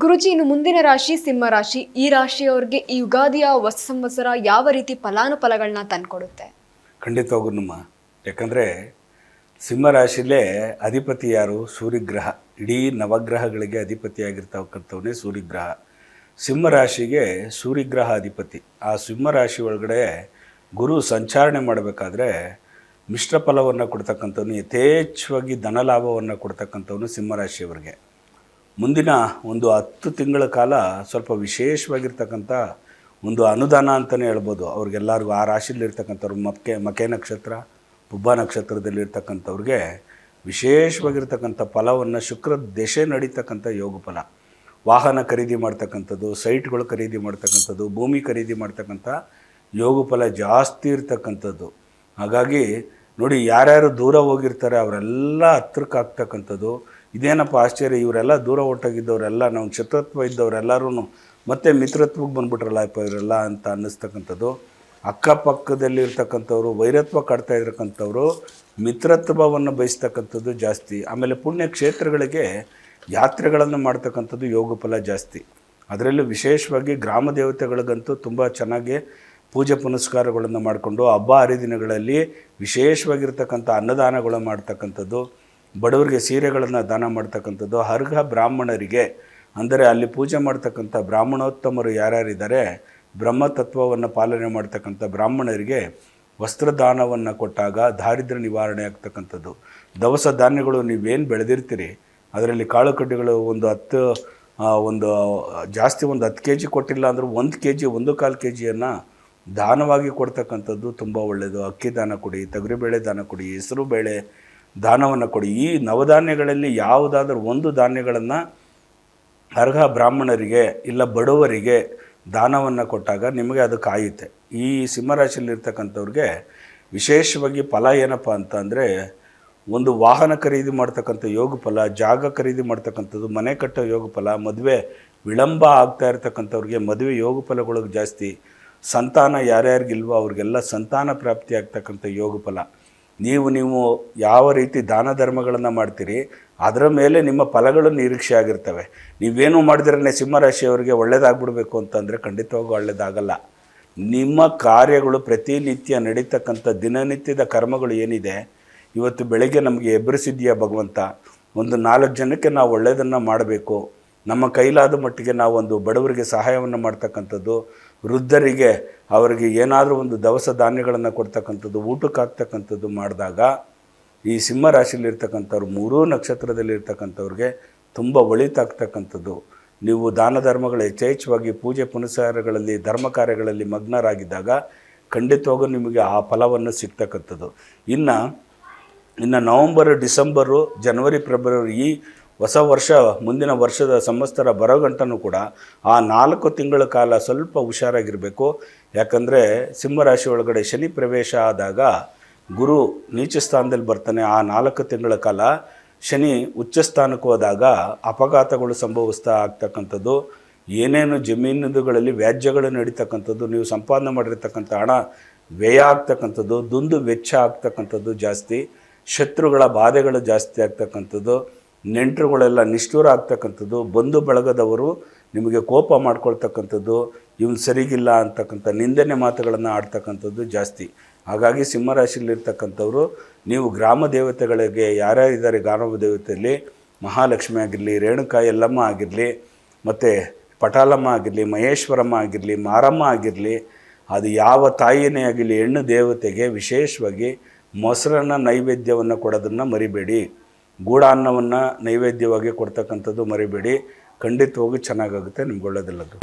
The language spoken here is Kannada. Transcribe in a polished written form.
ಗುರುಜಿ, ಇನ್ನು ಮುಂದಿನ ರಾಶಿ ಸಿಂಹ ರಾಶಿ. ಈ ರಾಶಿಯವರಿಗೆ ಈ ಯುಗಾದಿಯ ಹೊಸ ಸಂವತ್ಸರ ಯಾವ ರೀತಿ ಫಲಾನುಫಲಗಳನ್ನ ತಂದ್ಕೊಡುತ್ತೆ? ಖಂಡಿತವಾಗೂ ನಮ್ಮ, ಯಾಕಂದರೆ ಸಿಂಹ ರಾಶಿಲೇ ಅಧಿಪತಿ ಯಾರು? ಸೂರ್ಯಗ್ರಹ. ಇಡೀ ನವಗ್ರಹಗಳಿಗೆ ಅಧಿಪತಿಯಾಗಿರ್ತಕ್ಕಂಥವನೇ ಸೂರ್ಯಗ್ರಹ. ಸಿಂಹ ರಾಶಿಗೆ ಸೂರ್ಯಗ್ರಹ ಅಧಿಪತಿ. ಆ ಸಿಂಹ ರಾಶಿ ಒಳಗಡೆ ಗುರು ಸಂಚಾರಣೆ ಮಾಡಬೇಕಾದ್ರೆ ಮಿಶ್ರ ಫಲವನ್ನು ಕೊಡ್ತಕ್ಕಂಥವನು, ಯಥೇಚ್ಛವಾಗಿ ಧನಲಾಭವನ್ನು ಕೊಡ್ತಕ್ಕಂಥವನು ಸಿಂಹರಾಶಿಯವರಿಗೆ. ಮುಂದಿನ ಒಂದು 10 ತಿಂಗಳ ಕಾಲ ಸ್ವಲ್ಪ ವಿಶೇಷವಾಗಿರ್ತಕ್ಕಂಥ ಒಂದು ಅನುದಾನ ಅಂತಲೇ ಹೇಳ್ಬೋದು ಅವ್ರಿಗೆಲ್ಲರಿಗೂ. ಆ ರಾಶಿಯಲ್ಲಿರ್ತಕ್ಕಂಥವ್ರು ಮಕೆ ನಕ್ಷತ್ರ, ಪುಬ್ಬ ನಕ್ಷತ್ರದಲ್ಲಿರ್ತಕ್ಕಂಥವ್ರಿಗೆ ವಿಶೇಷವಾಗಿರ್ತಕ್ಕಂಥ ಫಲವನ್ನು, ಶುಕ್ರ ದಶೆ ನಡೀತಕ್ಕಂಥ ಯೋಗ ಫಲ, ವಾಹನ ಖರೀದಿ ಮಾಡ್ತಕ್ಕಂಥದ್ದು, ಸೈಟ್ಗಳು ಖರೀದಿ ಮಾಡ್ತಕ್ಕಂಥದ್ದು, ಭೂಮಿ ಖರೀದಿ ಮಾಡ್ತಕ್ಕಂಥ ಯೋಗ ಫಲ ಜಾಸ್ತಿ ಇರ್ತಕ್ಕಂಥದ್ದು. ಹಾಗಾಗಿ ನೋಡಿ, ಯಾರ್ಯಾರು ದೂರ ಹೋಗಿರ್ತಾರೆ ಅವರೆಲ್ಲ ಹತ್ರಕ್ಕೆ ಆಗ್ತಕ್ಕಂಥದ್ದು. ಇದೇನಪ್ಪ ಆಶ್ಚರ್ಯ, ಇವರೆಲ್ಲ ದೂರ ಹೊರಟೋಗಿದ್ದವರೆಲ್ಲ, ನಾವು ಶತ್ರುತ್ವ ಇದ್ದವರೆಲ್ಲರೂ ಮತ್ತೆ ಮಿತ್ರತ್ವಕ್ಕೆ ಬಂದ್ಬಿಟ್ರಲ್ಲಪ್ಪ ಇವರೆಲ್ಲ ಅಂತ ಅನ್ನಿಸ್ತಕ್ಕಂಥದ್ದು. ಅಕ್ಕಪಕ್ಕದಲ್ಲಿರ್ತಕ್ಕಂಥವ್ರು ವೈರತ್ವ ಕಾಡ್ತಾ ಇರ್ತಕ್ಕಂಥವ್ರು ಮಿತ್ರತ್ವವನ್ನು ಬಯಸ್ತಕ್ಕಂಥದ್ದು ಜಾಸ್ತಿ. ಆಮೇಲೆ ಪುಣ್ಯ ಕ್ಷೇತ್ರಗಳಿಗೆ ಯಾತ್ರೆಗಳನ್ನು ಮಾಡ್ತಕ್ಕಂಥದ್ದು ಯೋಗ ಫಲ ಜಾಸ್ತಿ. ಅದರಲ್ಲೂ ವಿಶೇಷವಾಗಿ ಗ್ರಾಮ ದೇವತೆಗಳಿಗಂತೂ ತುಂಬ ಚೆನ್ನಾಗಿ ಪೂಜೆ ಪುನಸ್ಕಾರಗಳನ್ನು ಮಾಡಿಕೊಂಡು ಹಬ್ಬ ಹರಿದಿನಗಳಲ್ಲಿ ವಿಶೇಷವಾಗಿರ್ತಕ್ಕಂಥ ಅನ್ನದಾನಗಳು ಮಾಡ್ತಕ್ಕಂಥದ್ದು, ಬಡವರಿಗೆ ಸೀರೆಗಳನ್ನು ದಾನ ಮಾಡ್ತಕ್ಕಂಥದ್ದು, ಅರ್ಹ ಬ್ರಾಹ್ಮಣರಿಗೆ, ಅಂದರೆ ಅಲ್ಲಿ ಪೂಜೆ ಮಾಡ್ತಕ್ಕಂಥ ಬ್ರಾಹ್ಮಣೋತ್ತಮರು ಯಾರ್ಯಾರಿದ್ದಾರೆ, ಬ್ರಹ್ಮತತ್ವವನ್ನು ಪಾಲನೆ ಮಾಡ್ತಕ್ಕಂಥ ಬ್ರಾಹ್ಮಣರಿಗೆ ವಸ್ತ್ರದಾನವನ್ನು ಕೊಟ್ಟಾಗ ದಾರಿದ್ರ್ಯ ನಿವಾರಣೆ ಆಗ್ತಕ್ಕಂಥದ್ದು. ದವಸ ಧಾನ್ಯಗಳು ನೀವೇನು ಬೆಳೆದಿರ್ತೀರಿ ಅದರಲ್ಲಿ ಕಾಳು ಕಡ್ಡಿಗಳು ಒಂದು ಜಾಸ್ತಿ ಒಂದು 10 kg ಕೊಟ್ಟಿಲ್ಲ ಅಂದರೂ 1 kg 1/4 kgಯನ್ನು ದಾನವಾಗಿ ಕೊಡ್ತಕ್ಕಂಥದ್ದು ತುಂಬ ಒಳ್ಳೆಯದು. ಅಕ್ಕಿ ದಾನ ಕೊಡಿ, ತೊಗರಿಬೇಳೆ ದಾನ ಕೊಡಿ, ಹೆಸರು ಬೇಳೆ ದಾನವನ್ನು ಕೊಡಿ. ಈ ನವಧಾನ್ಯಗಳಲ್ಲಿ ಯಾವುದಾದ್ರೂ ಒಂದು ಧಾನ್ಯಗಳನ್ನು ಅರ್ಹ ಬ್ರಾಹ್ಮಣರಿಗೆ ಇಲ್ಲ ಬಡವರಿಗೆ ದಾನವನ್ನು ಕೊಟ್ಟಾಗ ನಿಮಗೆ ಅದು ಕಾಯುತ್ತೆ. ಈ ಸಿಂಹರಾಶಿಯಲ್ಲಿರ್ತಕ್ಕಂಥವ್ರಿಗೆ ವಿಶೇಷವಾಗಿ ಫಲ ಏನಪ್ಪ ಅಂತ ಅಂದರೆ, ಒಂದು ವಾಹನ ಖರೀದಿ ಮಾಡ್ತಕ್ಕಂಥ ಯೋಗ ಫಲ, ಜಾಗ ಖರೀದಿ ಮಾಡ್ತಕ್ಕಂಥದ್ದು, ಮನೆ ಕಟ್ಟೋ ಯೋಗ ಫಲ, ಮದುವೆ ವಿಳಂಬ ಆಗ್ತಾ ಇರ್ತಕ್ಕಂಥವ್ರಿಗೆ ಮದುವೆ ಯೋಗ ಫಲಗಳು ಜಾಸ್ತಿ. ಸಂತಾನ ಯಾರ್ಯಾರಿಗಿಲ್ವೋ ಅವ್ರಿಗೆಲ್ಲ ಸಂತಾನ ಪ್ರಾಪ್ತಿ ಆಗ್ತಕ್ಕಂಥ ಯೋಗ ಫಲ. ನೀವು ಯಾವ ರೀತಿ ದಾನ ಧರ್ಮಗಳನ್ನು ಮಾಡ್ತೀರಿ ಅದರ ಮೇಲೆ ನಿಮ್ಮ ಫಲಗಳು ನಿರೀಕ್ಷೆ ಆಗಿರ್ತವೆ. ನೀವೇನು ಮಾಡಿದ್ರೇ ಸಿಂಹರಾಶಿಯವರಿಗೆ ಒಳ್ಳೆಯದಾಗ್ಬಿಡ್ಬೇಕು ಅಂತಂದರೆ ಖಂಡಿತವಾಗೂ ಒಳ್ಳೆಯದಾಗಲ್ಲ. ನಿಮ್ಮ ಕಾರ್ಯಗಳು ಪ್ರತಿನಿತ್ಯ ನಡೀತಕ್ಕಂಥ ದಿನನಿತ್ಯದ ಕರ್ಮಗಳು ಏನಿದೆ, ಇವತ್ತು ಬೆಳಗ್ಗೆ ನಮಗೆ ಎಬ್ಬರಿಸಿದ್ಯಾ ಭಗವಂತ, ಒಂದು 4 ಜನಕ್ಕೆ ನಾವು ಒಳ್ಳೆಯದನ್ನು ಮಾಡಬೇಕು, ನಮ್ಮ ಕೈಲಾದ ಮಟ್ಟಿಗೆ ನಾವು ಒಂದು ಬಡವರಿಗೆ ಸಹಾಯವನ್ನು ಮಾಡ್ತಕ್ಕಂಥದ್ದು, ವೃದ್ಧರಿಗೆ ಅವರಿಗೆ ಏನಾದರೂ ಒಂದು ದವಸ ಧಾನ್ಯಗಳನ್ನು ಕೊಡ್ತಕ್ಕಂಥದ್ದು, ಊಟಕ್ಕೆ ಹಾಕ್ತಕ್ಕಂಥದ್ದು ಮಾಡಿದಾಗ ಈ ಸಿಂಹ ರಾಶಿಯಲ್ಲಿರ್ತಕ್ಕಂಥವ್ರು 3 ನಕ್ಷತ್ರದಲ್ಲಿರ್ತಕ್ಕಂಥವ್ರಿಗೆ ತುಂಬ ಒಳಿತಾಗ್ತಕ್ಕಂಥದ್ದು. ನೀವು ದಾನ ಧರ್ಮಗಳು ಯಥೇಚ್ಛವಾಗಿ ಪೂಜೆ ಪುನಸ್ಕಾರಗಳಲ್ಲಿ ಧರ್ಮ ಕಾರ್ಯಗಳಲ್ಲಿ ಮಗ್ನರಾಗಿದ್ದಾಗ ಖಂಡಿತವಾಗೂ ನಿಮಗೆ ಆ ಫಲವನ್ನು ಸಿಗ್ತಕ್ಕಂಥದ್ದು. ಇನ್ನು ನವಂಬರು, ಡಿಸೆಂಬರು, ಜನವರಿ, ಫೆಬ್ರವರಿ ಈ ಹೊಸ ವರ್ಷ, ಮುಂದಿನ ವರ್ಷದ ಸಂವತ್ಸರ ಬರೋ ಗಂಟನೂ ಕೂಡ ಆ 4 ತಿಂಗಳ ಕಾಲ ಸ್ವಲ್ಪ ಹುಷಾರಾಗಿರಬೇಕು. ಯಾಕಂದರೆ ಸಿಂಹರಾಶಿ ಒಳಗಡೆ ಶನಿ ಪ್ರವೇಶ ಆದಾಗ ಗುರು ನೀಚ ಸ್ಥಾನದಲ್ಲಿ ಬರ್ತಾನೆ. ಆ 4 ತಿಂಗಳ ಕಾಲ ಶನಿ ಉಚ್ಚ ಸ್ಥಾನಕ್ಕೆ ಹೋದಾಗ ಅಪಘಾತಗಳು ಸಂಭವಿಸ್ತಾ ಆಗ್ತಕ್ಕಂಥದ್ದು, ಏನೇನು ಜಮೀನುಗಳಲ್ಲಿ ವ್ಯಾಜ್ಯಗಳು ನಡೀತಕ್ಕಂಥದ್ದು, ನೀವು ಸಂಪಾದನೆ ಮಾಡಿರ್ತಕ್ಕಂಥ ಹಣ ವ್ಯಯ ಆಗ್ತಕ್ಕಂಥದ್ದು, ದುಂದು ವೆಚ್ಚ ಆಗ್ತಕ್ಕಂಥದ್ದು ಜಾಸ್ತಿ, ಶತ್ರುಗಳ ಬಾಧೆಗಳು ಜಾಸ್ತಿ ಆಗ್ತಕ್ಕಂಥದ್ದು, ನೆಂಟರುಗಳೆಲ್ಲ ನಿಷ್ಠೂರ ಆಗ್ತಕ್ಕಂಥದ್ದು, ಬಂಧು ಬಳಗದವರು ನಿಮಗೆ ಕೋಪ ಮಾಡ್ಕೊಳ್ತಕ್ಕಂಥದ್ದು, ಇವನು ಸರಿಗಿಲ್ಲ ಅಂತಕ್ಕಂಥ ನಿಂದನೆ ಮಾತುಗಳನ್ನು ಆಡ್ತಕ್ಕಂಥದ್ದು ಜಾಸ್ತಿ. ಹಾಗಾಗಿ ಸಿಂಹರಾಶಿಯಲ್ಲಿರ್ತಕ್ಕಂಥವ್ರು ನೀವು ಗ್ರಾಮ ದೇವತೆಗಳಿಗೆ ಯಾರ್ಯಾರಿದ್ದಾರೆ, ಗ್ರಾಮ ದೇವತೆಯಲ್ಲಿ ಮಹಾಲಕ್ಷ್ಮಿ ಆಗಿರಲಿ, ರೇಣುಕಾ ಯಲ್ಲಮ್ಮ ಆಗಿರಲಿ, ಮತ್ತು ಪಟಾಲಮ್ಮ ಆಗಿರಲಿ, ಮಹೇಶ್ವರಮ್ಮ ಆಗಿರಲಿ, ಮಾರಮ್ಮ ಆಗಿರಲಿ, ಅದು ಯಾವ ತಾಯಿಯೇ ಆಗಿರಲಿ, ಹೆಣ್ಣು ದೇವತೆಗೆ ವಿಶೇಷವಾಗಿ ಮೊಸರನ್ನ ನೈವೇದ್ಯವನ್ನು ಕೊಡೋದನ್ನು ಮರಿಬೇಡಿ. ಗೂಢಾನ್ನವನ್ನು ನೈವೇದ್ಯವಾಗಿ ಕೊಡ್ತಕ್ಕಂಥದ್ದು ಮರಿಬೇಡಿ. ಖಂಡಿತವಾಗಿ ಚೆನ್ನಾಗಾಗುತ್ತೆ, ನಿಮ್ಗೆ ಒಳ್ಳೆಯದಿಲ್ಲದು.